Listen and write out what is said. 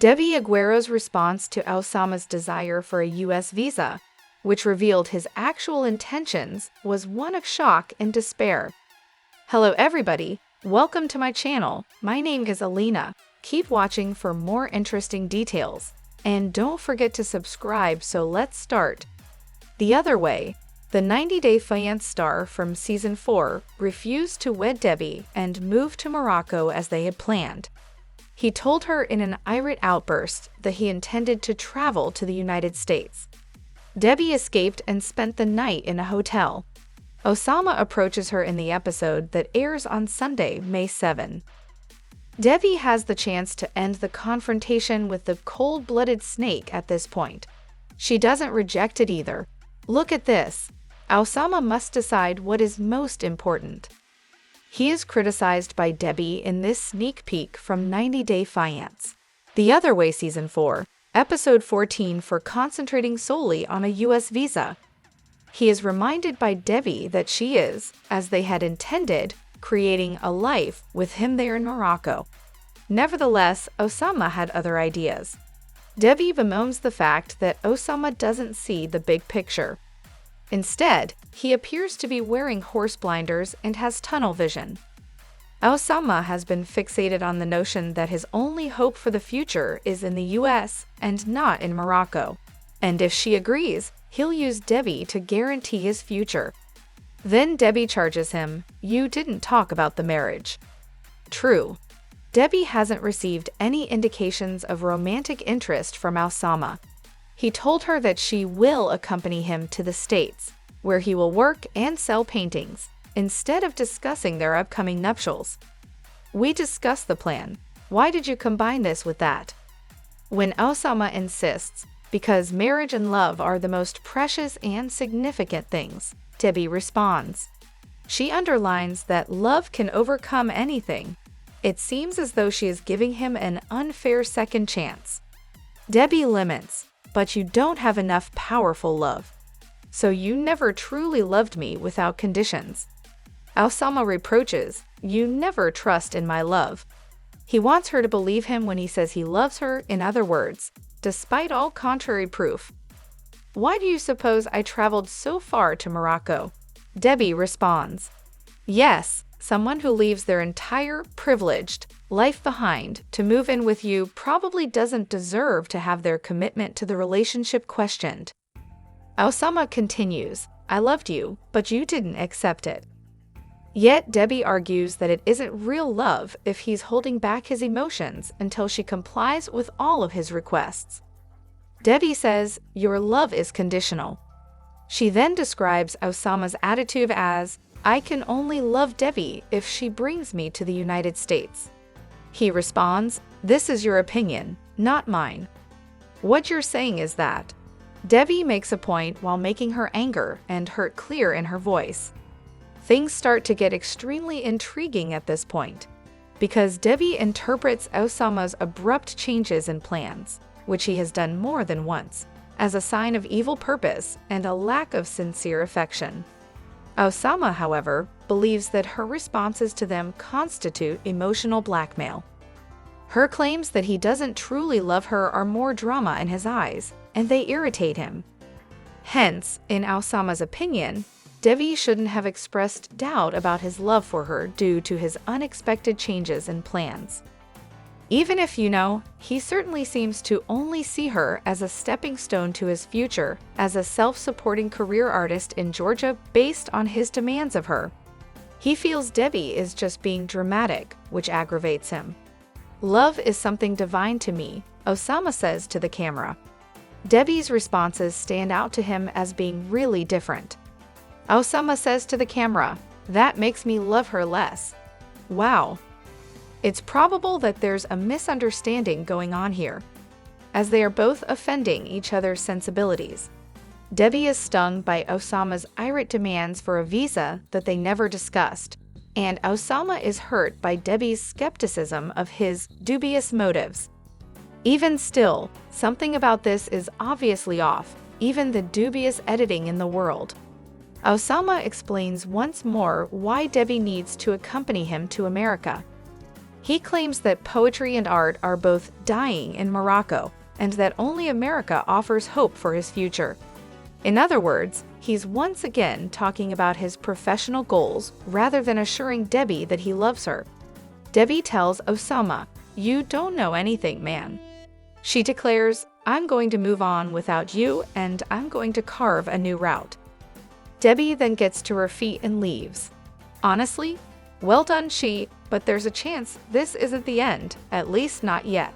Debbie Aguero's response to Oussama's desire for a U.S. visa, which revealed his actual intentions, was one of shock and despair. Hello everybody, welcome to my channel. My name is Alina. Keep watching for more interesting details. And don't forget to subscribe, so let's start. The other way, the 90 Day Fiancé star from Season 4 refused to wed Debbie and move to Morocco as they had planned. He told her in an irate outburst that he intended to travel to the United States. Debbie escaped and spent the night in a hotel. Oussama approaches her in the episode that airs on Sunday, May 7. Debbie has the chance to end the confrontation with the cold-blooded snake at this point. She doesn't reject it either. Look at this. Oussama must decide what is most important. He is criticized by Debbie in this sneak peek from 90 Day Fiancé. The Other Way Season 4, Episode 14 for concentrating solely on a U.S. visa. He is reminded by Debbie that she is, as they had intended, creating a life with him there in Morocco. Nevertheless, Oussama had other ideas. Debbie bemoans the fact that Oussama doesn't see the big picture. Instead, he appears to be wearing horse blinders and has tunnel vision. Oussama has been fixated on the notion that his only hope for the future is in the US and not in Morocco. And if she agrees, he'll use Debbie to guarantee his future. Then Debbie charges him, "You didn't talk about the marriage." True. Debbie hasn't received any indications of romantic interest from Oussama. He told her that she will accompany him to the States, where he will work and sell paintings, instead of discussing their upcoming nuptials. "We discussed the plan. Why did you combine this with that?" When Oussama insists, "Because marriage and love are the most precious and significant things," Debbie responds. She underlines that love can overcome anything. It seems as though she is giving him an unfair second chance. Debbie laments, "But you don't have enough powerful love. So you never truly loved me without conditions." Oussama reproaches, "You never trust in my love." He wants her to believe him when he says he loves her, in other words, despite all contrary proof. "Why do you suppose I traveled so far to Morocco?" Debbie responds, "Yes, someone who leaves their entire privileged life behind to move in with you probably doesn't deserve to have their commitment to the relationship questioned." Oussama continues, "I loved you, but you didn't accept it." Yet Debbie argues that it isn't real love if he's holding back his emotions until she complies with all of his requests. Debbie says, "Your love is conditional." She then describes Oussama's attitude as, "I can only love Debbie if she brings me to the United States." He responds, "This is your opinion, not mine. What you're saying is that." Debbie makes a point while making her anger and hurt clear in her voice. Things start to get extremely intriguing at this point, because Debbie interprets Oussama's abrupt changes in plans, which he has done more than once, as a sign of evil purpose and a lack of sincere affection. Oussama, however, believes that her responses to them constitute emotional blackmail. Her claims that he doesn't truly love her are more drama in his eyes, and they irritate him. Hence, in Oussama's opinion, Debbie shouldn't have expressed doubt about his love for her due to his unexpected changes in plans. Even if he certainly seems to only see her as a stepping stone to his future as a self-supporting career artist in Georgia based on his demands of her. He feels Debbie is just being dramatic, which aggravates him. "Love is something divine to me," Oussama says to the camera. Debbie's responses stand out to him as being really different. Oussama says to the camera, "That makes me love her less." Wow. It's probable that there's a misunderstanding going on here, as they are both offending each other's sensibilities. Debbie is stung by Oussama's irate demands for a visa that they never discussed, and Oussama is hurt by Debbie's skepticism of his dubious motives. Even still, something about this is obviously off, even the dubious editing in the world. Oussama explains once more why Debbie needs to accompany him to America. He claims that poetry and art are both dying in Morocco and that only America offers hope for his future. In other words, he's once again talking about his professional goals rather than assuring Debbie that he loves her. Debbie tells Oussama, "You don't know anything, man." She declares, "I'm going to move on without you and I'm going to carve a new route." Debbie then gets to her feet and leaves. Honestly, well done, she, but there's a chance this isn't the end, at least not yet.